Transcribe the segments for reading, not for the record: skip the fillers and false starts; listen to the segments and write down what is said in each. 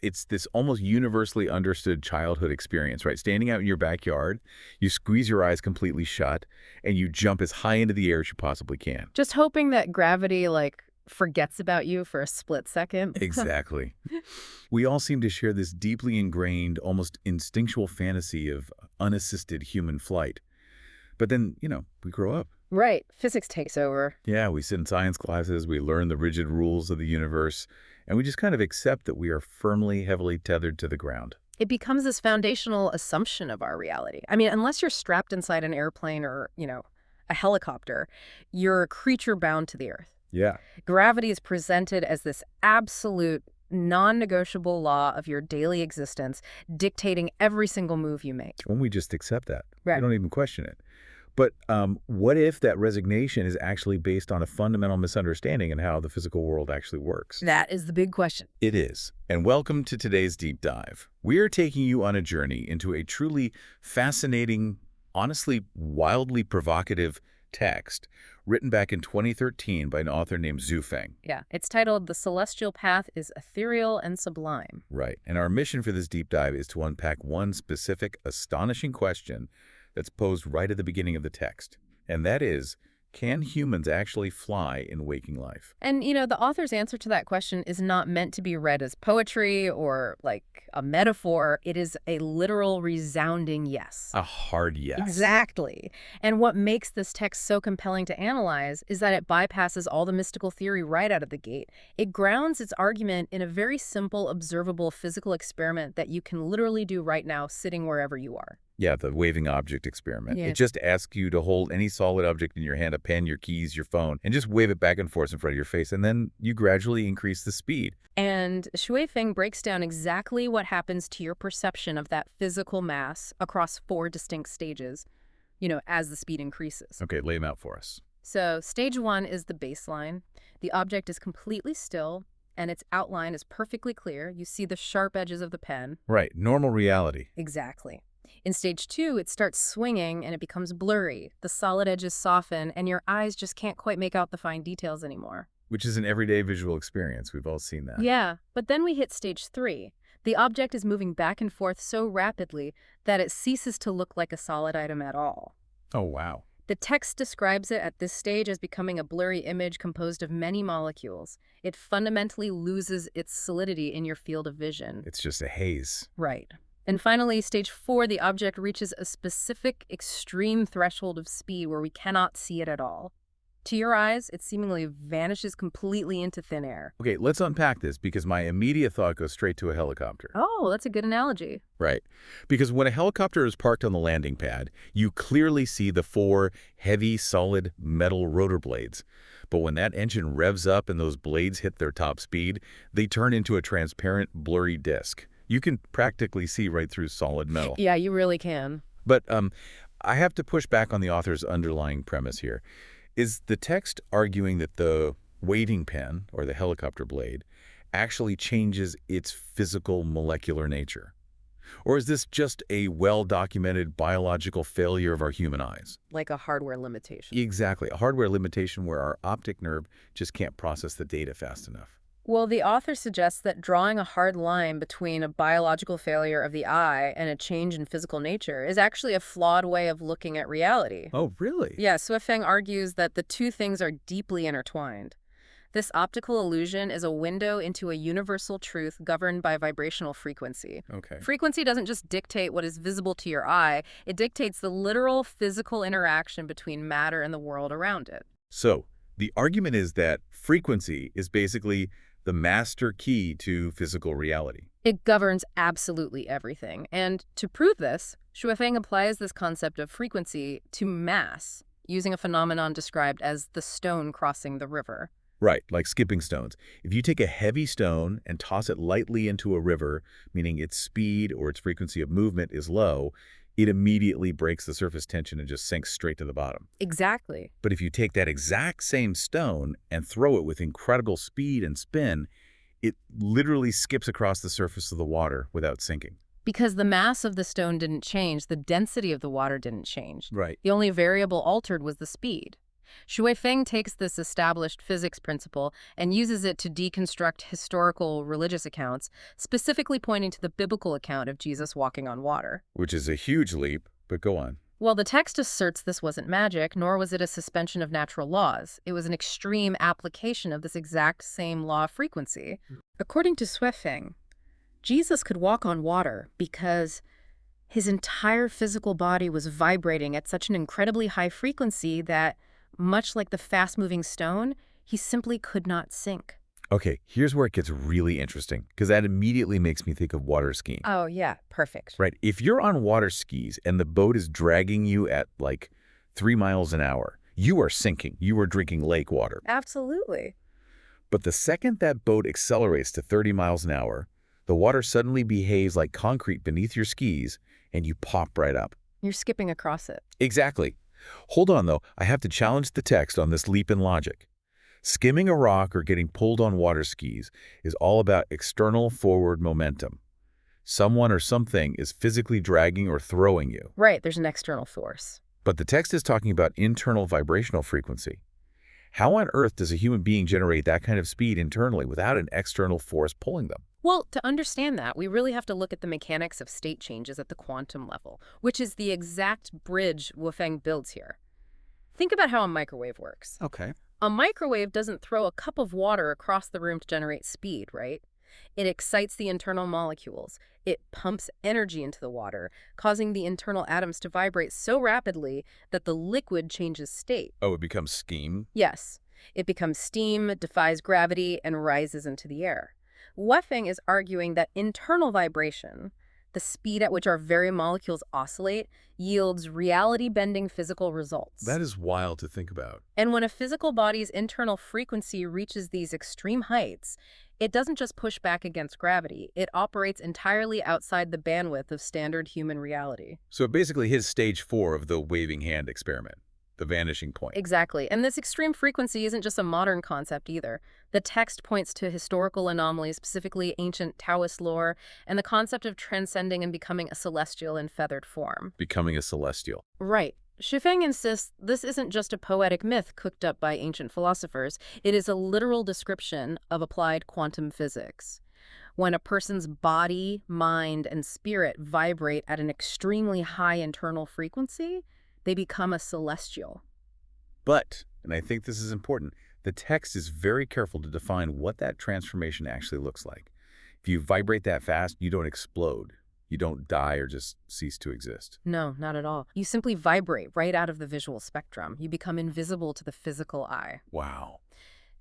It's this almost universally understood childhood experience, right? Standing out in your backyard, you squeeze your eyes completely shut, and you jump as high into the air as you possibly can. Just hoping that gravity, like, forgets about you for a split second. Exactly. We all seem to share this deeply ingrained, almost instinctual fantasy of unassisted human flight. But then, we grow up. Right. Physics takes over. Yeah, we sit in science classes, we learn the rigid rules of the universe, and we just kind of accept that we are firmly, heavily tethered to the ground. It becomes this foundational assumption of our reality. I mean, unless you're strapped inside an airplane or, a helicopter, you're a creature bound to the earth. Yeah. Gravity is presented as this absolute, non-negotiable law of your daily existence, dictating every single move you make. When we just accept that. Right. We don't even question it. But what if that resignation is actually based on a fundamental misunderstanding in how the physical world actually works? That is the big question. It is. And welcome to today's deep dive. We are taking you on a journey into a truly fascinating, honestly wildly provocative text written back in 2013 by an author named Zhu Feng. Yeah, it's titled The Celestial Path is Ethereal and Sublime. Right. And our mission for this deep dive is to unpack one specific, astonishing question that's posed right at the beginning of the text. And that is, can humans actually fly in waking life? And, the author's answer to that question is not meant to be read as poetry or like a metaphor. It is a literal, resounding yes. A hard yes. Exactly. And what makes this text so compelling to analyze is that it bypasses all the mystical theory right out of the gate. It grounds its argument in a very simple, observable physical experiment that you can literally do right now, sitting wherever you are. Yeah, the waving object experiment. Yeah. It just asks you to hold any solid object in your hand, a pen, your keys, your phone, and just wave it back and forth in front of your face, and then you gradually increase the speed. And Shui Feng breaks down exactly what happens to your perception of that physical mass across 4 distinct stages, as the speed increases. Okay, lay them out for us. So stage 1 is the baseline. The object is completely still, and its outline is perfectly clear. You see the sharp edges of the pen. Right, normal reality. Exactly. In stage 2, it starts swinging and it becomes blurry. The solid edges soften and your eyes just can't quite make out the fine details anymore. Which is an everyday visual experience. We've all seen that. Yeah, but then we hit stage 3. The object is moving back and forth so rapidly that it ceases to look like a solid item at all. Oh, wow. The text describes it at this stage as becoming a blurry image composed of many molecules. It fundamentally loses its solidity in your field of vision. It's just a haze. Right. And finally, stage 4, the object reaches a specific extreme threshold of speed where we cannot see it at all. To your eyes, it seemingly vanishes completely into thin air. Okay, let's unpack this because my immediate thought goes straight to a helicopter. Oh, that's a good analogy. Right. Because when a helicopter is parked on the landing pad, you clearly see the 4 heavy, solid metal rotor blades. But when that engine revs up and those blades hit their top speed, they turn into a transparent, blurry disc. You can practically see right through solid metal. Yeah, you really can. But I have to push back on the author's underlying premise here. Is the text arguing that the waving pen, or the helicopter blade, actually changes its physical molecular nature? Or is this just a well-documented biological failure of our human eyes? Like a hardware limitation. Exactly, a hardware limitation where our optic nerve just can't process the data fast enough. Well, the author suggests that drawing a hard line between a biological failure of the eye and a change in physical nature is actually a flawed way of looking at reality. Oh, really? Yeah, Sui Feng argues that the two things are deeply intertwined. This optical illusion is a window into a universal truth governed by vibrational frequency. Okay. Frequency doesn't just dictate what is visible to your eye, it dictates the literal physical interaction between matter and the world around it. So, the argument is that frequency is basically the master key to physical reality. It governs absolutely everything. And to prove this, Shui Feng applies this concept of frequency to mass, using a phenomenon described as the stone crossing the river. Right, like skipping stones. If you take a heavy stone and toss it lightly into a river, meaning its speed or its frequency of movement is low, it immediately breaks the surface tension and just sinks straight to the bottom. Exactly. But if you take that exact same stone and throw it with incredible speed and spin, it literally skips across the surface of the water without sinking. Because the mass of the stone didn't change, the density of the water didn't change. Right. The only variable altered was the speed. Feng takes this established physics principle and uses it to deconstruct historical religious accounts, specifically pointing to the biblical account of Jesus walking on water. Which is a huge leap, but go on. Well, the text asserts this wasn't magic, nor was it a suspension of natural laws. It was an extreme application of this exact same law of frequency. According to Feng, Jesus could walk on water because his entire physical body was vibrating at such an incredibly high frequency that, much like the fast-moving stone, he simply could not sink. Okay, here's where it gets really interesting, because that immediately makes me think of water skiing. Oh, yeah, perfect. Right, if you're on water skis and the boat is dragging you at like 3 miles an hour, you are sinking. You are drinking lake water. Absolutely. But the second that boat accelerates to 30 miles an hour, the water suddenly behaves like concrete beneath your skis, and you pop right up. You're skipping across it. Exactly. Hold on, though. I have to challenge the text on this leap in logic. Skimming a rock or getting pulled on water skis is all about external forward momentum. Someone or something is physically dragging or throwing you. Right, there's an external force. But the text is talking about internal vibrational frequency. How on earth does a human being generate that kind of speed internally without an external force pulling them? Well, to understand that, we really have to look at the mechanics of state changes at the quantum level, which is the exact bridge Feng builds here. Think about how a microwave works. Okay. A microwave doesn't throw a cup of water across the room to generate speed, right? It excites the internal molecules. It pumps energy into the water, causing the internal atoms to vibrate so rapidly that the liquid changes state. Oh, it becomes steam? Yes, it becomes steam, defies gravity, and rises into the air. Feng is arguing that internal vibration, the speed at which our very molecules oscillate, yields reality-bending physical results. That is wild to think about. And when a physical body's internal frequency reaches these extreme heights, it doesn't just push back against gravity. It operates entirely outside the bandwidth of standard human reality. So basically his stage 4 of the waving hand experiment, the vanishing point. Exactly. And this extreme frequency isn't just a modern concept either. The text points to historical anomalies, specifically ancient Taoist lore, and the concept of transcending and becoming a celestial in feathered form. Becoming a celestial. Right. Feng insists this isn't just a poetic myth cooked up by ancient philosophers. It is a literal description of applied quantum physics. When a person's body, mind, and spirit vibrate at an extremely high internal frequency, they become a celestial. But, and I think this is important, the text is very careful to define what that transformation actually looks like. If you vibrate that fast, you don't explode. You don't die or just cease to exist. No, not at all. You simply vibrate right out of the visual spectrum. You become invisible to the physical eye. Wow.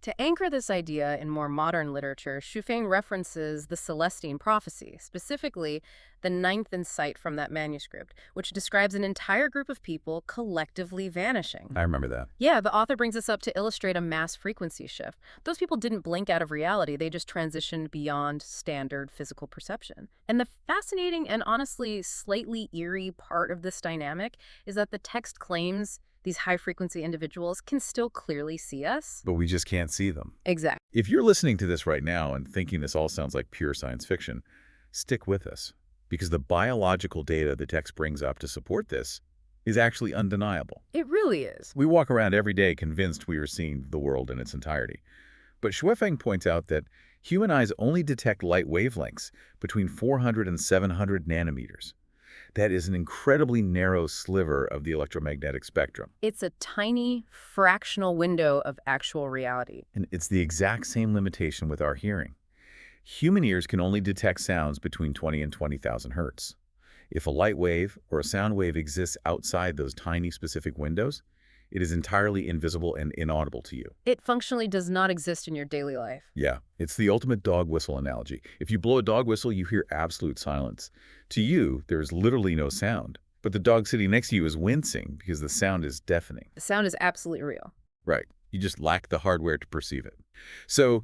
To anchor this idea in more modern literature, Feng references the Celestine prophecy, specifically the 9th insight from that manuscript, which describes an entire group of people collectively vanishing. I remember that. Yeah, the author brings this up to illustrate a mass frequency shift. Those people didn't blink out of reality, they just transitioned beyond standard physical perception. And the fascinating and honestly slightly eerie part of this dynamic is that the text claims these high-frequency individuals can still clearly see us. But we just can't see them. Exactly. If you're listening to this right now and thinking this all sounds like pure science fiction, stick with us, because the biological data the text brings up to support this is actually undeniable. It really is. We walk around every day convinced we are seeing the world in its entirety. But Feng points out that human eyes only detect light wavelengths between 400 and 700 nanometers. That is an incredibly narrow sliver of the electromagnetic spectrum. It's a tiny, fractional window of actual reality. And it's the exact same limitation with our hearing. Human ears can only detect sounds between 20 and 20,000 hertz. If a light wave or a sound wave exists outside those tiny specific windows, it is entirely invisible and inaudible to you. It functionally does not exist in your daily life. Yeah, it's the ultimate dog whistle analogy. If you blow a dog whistle, you hear absolute silence. To you, there's literally no sound. But the dog sitting next to you is wincing because the sound is deafening. The sound is absolutely real. Right. You just lack the hardware to perceive it. So,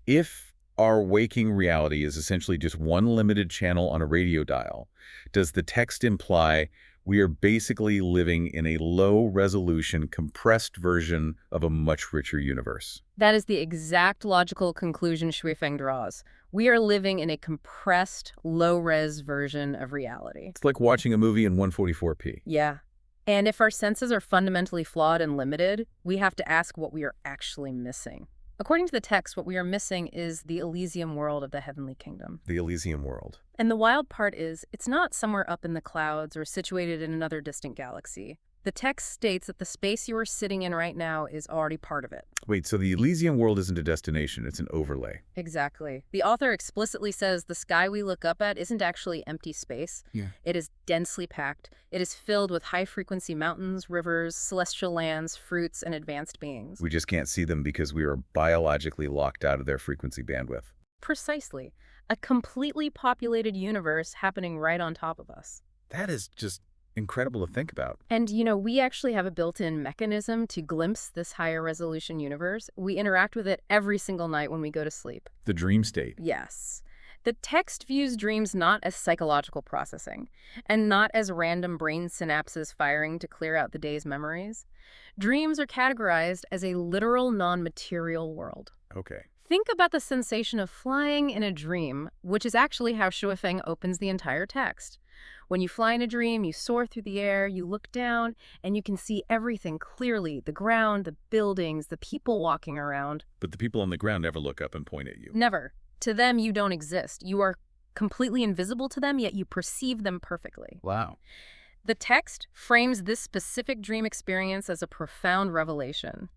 if our waking reality is essentially just one limited channel on a radio dial, does the text imply we are basically living in a low-resolution, compressed version of a much richer universe? That is the exact logical conclusion Feng draws. We are living in a compressed, low-res version of reality. It's like watching a movie in 144p. Yeah. And if our senses are fundamentally flawed and limited, we have to ask what we are actually missing. According to the text, what we are missing is the Elysium world of the heavenly kingdom. The Elysium world. And the wild part is, it's not somewhere up in the clouds or situated in another distant galaxy. The text states that the space you are sitting in right now is already part of it. Wait, so the Elysium world isn't a destination, it's an overlay. Exactly. The author explicitly says the sky we look up at isn't actually empty space. Yeah. It is densely packed. It is filled with high-frequency mountains, rivers, celestial lands, fruits, and advanced beings. We just can't see them because we are biologically locked out of their frequency bandwidth. Precisely. A completely populated universe happening right on top of us. That is just incredible to think about. And, we actually have a built-in mechanism to glimpse this higher resolution universe. We interact with it every single night when we go to sleep. The dream state. Yes. The text views dreams not as psychological processing, and not as random brain synapses firing to clear out the day's memories. Dreams are categorized as a literal non-material world. Okay. Think about the sensation of flying in a dream, which is actually how Shuafeng opens the entire text. When you fly in a dream, you soar through the air, you look down, and you can see everything clearly, the ground, the buildings, the people walking around. But the people on the ground never look up and point at you. Never. To them, you don't exist. You are completely invisible to them, yet you perceive them perfectly. Wow. The text frames this specific dream experience as a profound revelation.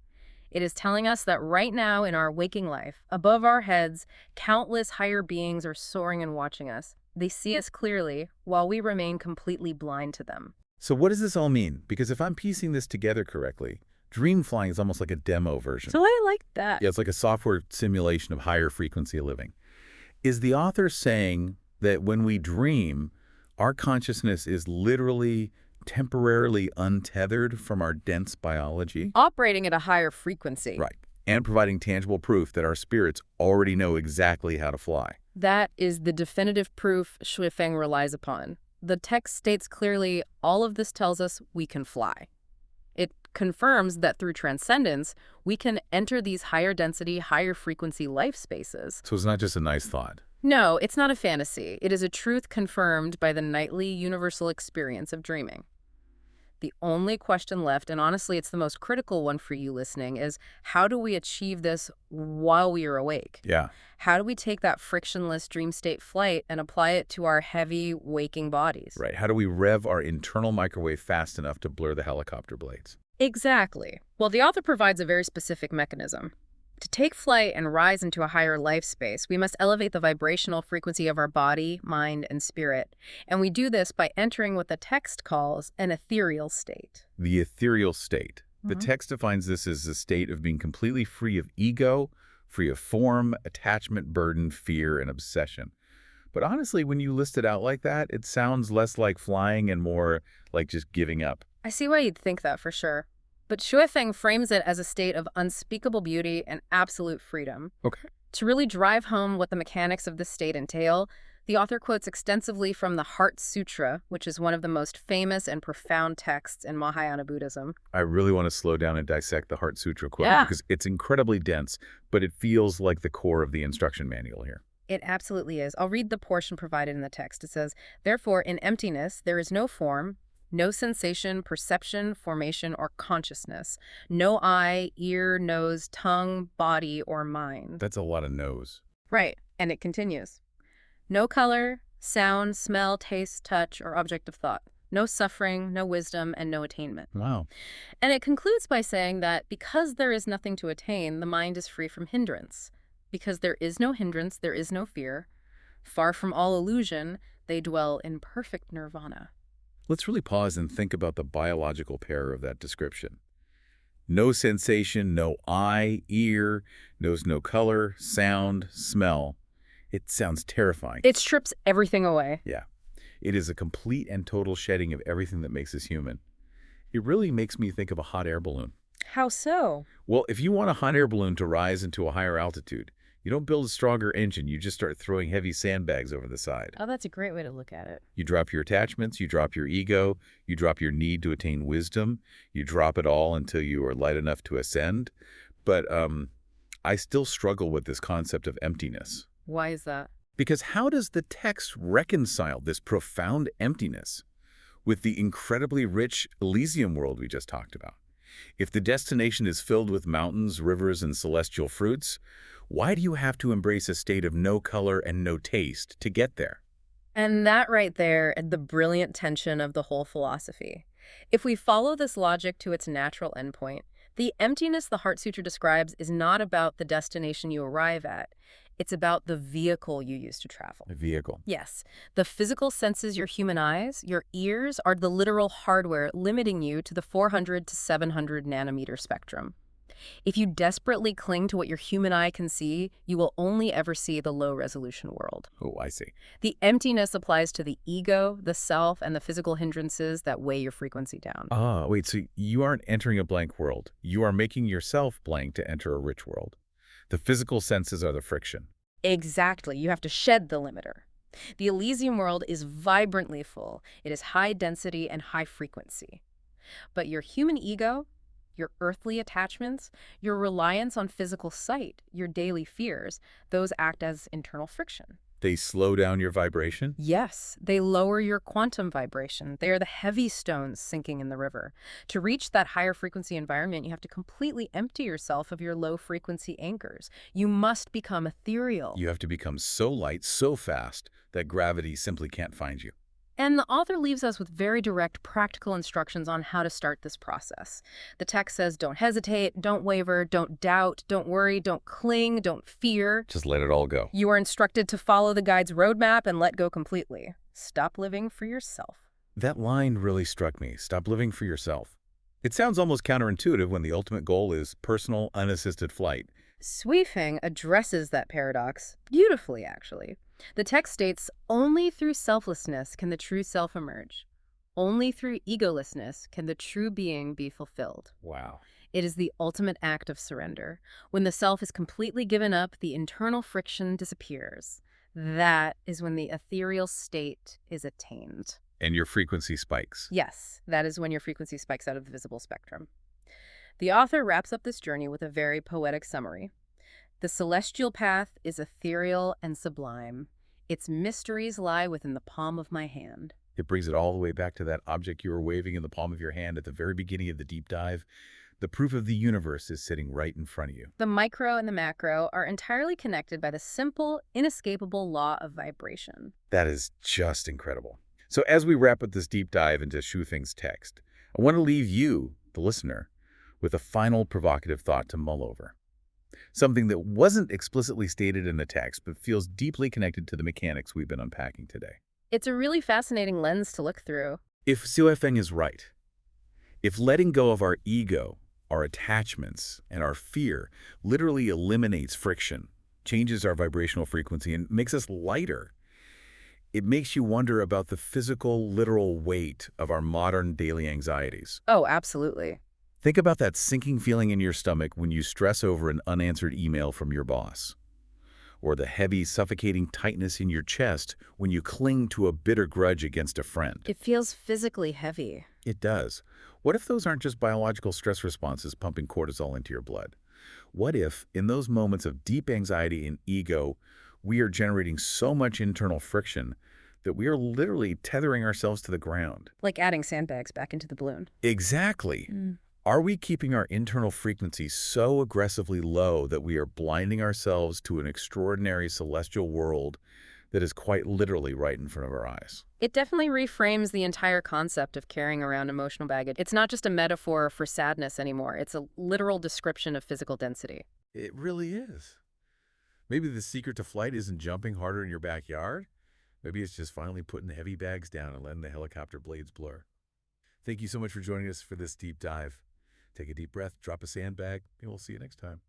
It is telling us that right now in our waking life, above our heads, countless higher beings are soaring and watching us. They see us clearly, while we remain completely blind to them. So what does this all mean? Because if I'm piecing this together correctly, dream flying is almost like a demo version. So I like that. Yeah, it's like a software simulation of higher frequency living. Is the author saying that when we dream, our consciousness is literally temporarily untethered from our dense biology? Operating at a higher frequency. Right. And providing tangible proof that our spirits already know exactly how to fly. That is the definitive proof Shuifeng relies upon. The text states clearly, all of this tells us we can fly. It confirms that through transcendence, we can enter these higher density, higher frequency life spaces. So it's not just a nice thought. No, it's not a fantasy. It is a truth confirmed by the nightly universal experience of dreaming. The only question left, and honestly it's the most critical one for you listening, is how do we achieve this while we are awake? Yeah. How do we take that frictionless dream state flight and apply it to our heavy waking bodies? Right. How do we rev our internal microwave fast enough to blur the helicopter blades? Exactly. Well, the author provides a very specific mechanism. To take flight and rise into a higher life space, we must elevate the vibrational frequency of our body, mind, and spirit. And we do this by entering what the text calls an ethereal state. The ethereal state. The Mhm. text defines this as a state of being completely free of ego, free of form, attachment, burden, fear, and obsession. But honestly, when you list it out like that, it sounds less like flying and more like just giving up. I see why you'd think that for sure. But Shuifeng frames it as a state of unspeakable beauty and absolute freedom. Okay. To really drive home what the mechanics of this state entail, the author quotes extensively from the Heart Sutra, which is one of the most famous and profound texts in Mahayana Buddhism. I really want to slow down and dissect the Heart Sutra quote Yeah. because it's incredibly dense, but it feels like the core of the instruction manual here. It absolutely is. I'll read the portion provided in the text. It says, "Therefore, in emptiness, there is no form, no sensation, perception, formation, or consciousness. No eye, ear, nose, tongue, body, or mind." That's a lot of no's. Right. And it continues. "No color, sound, smell, taste, touch, or object of thought. No suffering, no wisdom, and no attainment." Wow. And it concludes by saying that because there is nothing to attain, the mind is free from hindrance. Because there is no hindrance, there is no fear. Far from all illusion, they dwell in perfect nirvana. Let's really pause and think about the biological pair of that description. No sensation, no eye, ear, knows no color, sound, smell. It sounds terrifying. It strips everything away. Yeah. It is a complete and total shedding of everything that makes us human. It really makes me think of a hot air balloon. How so? Well, if you want a hot air balloon to rise into a higher altitude, you don't build a stronger engine, you just start throwing heavy sandbags over the side. Oh, that's a great way to look at it. You drop your attachments, you drop your ego, you drop your need to attain wisdom, you drop it all until you are light enough to ascend. But I still struggle with this concept of emptiness. Why is that? Because how does the text reconcile this profound emptiness with the incredibly rich Elysium world we just talked about. If the destination is filled with mountains, rivers, and celestial fruits, why do you have to embrace a state of no color and no taste to get there? And that right there is the brilliant tension of the whole philosophy. If we follow this logic to its natural endpoint, the emptiness the Heart Sutra describes is not about the destination you arrive at. It's about the vehicle you use to travel. A vehicle. Yes, the physical senses, your human eyes, your ears, are the literal hardware limiting you to the 400 to 700 nanometer spectrum. If you desperately cling to what your human eye can see, you will only ever see the low-resolution world. Oh, I see. The emptiness applies to the ego, the self, and the physical hindrances that weigh your frequency down. Ah, wait, so you aren't entering a blank world. You are making yourself blank to enter a rich world. The physical senses are the friction. Exactly. You have to shed the limiter. The Elysium world is vibrantly full. It is high density and high frequency. But your human ego, your earthly attachments, your reliance on physical sight, your daily fears, those act as internal friction. They slow down your vibration? Yes, they lower your quantum vibration. They are the heavy stones sinking in the river. To reach that higher frequency environment, you have to completely empty yourself of your low frequency anchors. You must become ethereal. You have to become so light, so fast, that gravity simply can't find you. And the author leaves us with very direct, practical instructions on how to start this process. The text says don't hesitate, don't waver, don't doubt, don't worry, don't cling, don't fear. Just let it all go. You are instructed to follow the guide's roadmap and let go completely. Stop living for yourself. That line really struck me. Stop living for yourself. It sounds almost counterintuitive when the ultimate goal is personal, unassisted flight. Sui Feng addresses that paradox beautifully, actually. The text states, only through selflessness can the true self emerge. Only through egolessness can the true being be fulfilled. Wow. It is the ultimate act of surrender. When the self is completely given up, the internal friction disappears. That is when the ethereal state is attained. And your frequency spikes. Yes, that is when your frequency spikes out of the visible spectrum. The author wraps up this journey with a very poetic summary. The celestial path is ethereal and sublime. Its mysteries lie within the palm of my hand. It brings it all the way back to that object you were waving in the palm of your hand at the very beginning of the deep dive. The proof of the universe is sitting right in front of you. The micro and the macro are entirely connected by the simple, inescapable law of vibration. That is just incredible. So as we wrap up this deep dive into Shu Feng's text, I want to leave you, the listener, with a final provocative thought to mull over. Something that wasn't explicitly stated in the text, but feels deeply connected to the mechanics we've been unpacking today. It's a really fascinating lens to look through. If Shu Feng is right, if letting go of our ego, our attachments, and our fear literally eliminates friction, changes our vibrational frequency, and makes us lighter, it makes you wonder about the physical, literal weight of our modern daily anxieties. Oh, absolutely. Think about that sinking feeling in your stomach when you stress over an unanswered email from your boss, or the heavy, suffocating tightness in your chest when you cling to a bitter grudge against a friend. It feels physically heavy. It does. What if those aren't just biological stress responses pumping cortisol into your blood? What if, in those moments of deep anxiety and ego, we are generating so much internal friction that we are literally tethering ourselves to the ground? Like adding sandbags back into the balloon. Exactly. Are we keeping our internal frequency so aggressively low that we are blinding ourselves to an extraordinary celestial world that is quite literally right in front of our eyes? It definitely reframes the entire concept of carrying around emotional baggage. It's not just a metaphor for sadness anymore. It's a literal description of physical density. It really is. Maybe the secret to flight isn't jumping harder in your backyard. Maybe it's just finally putting the heavy bags down and letting the helicopter blades blur. Thank you so much for joining us for this deep dive. Take a deep breath, drop a sandbag, and we'll see you next time.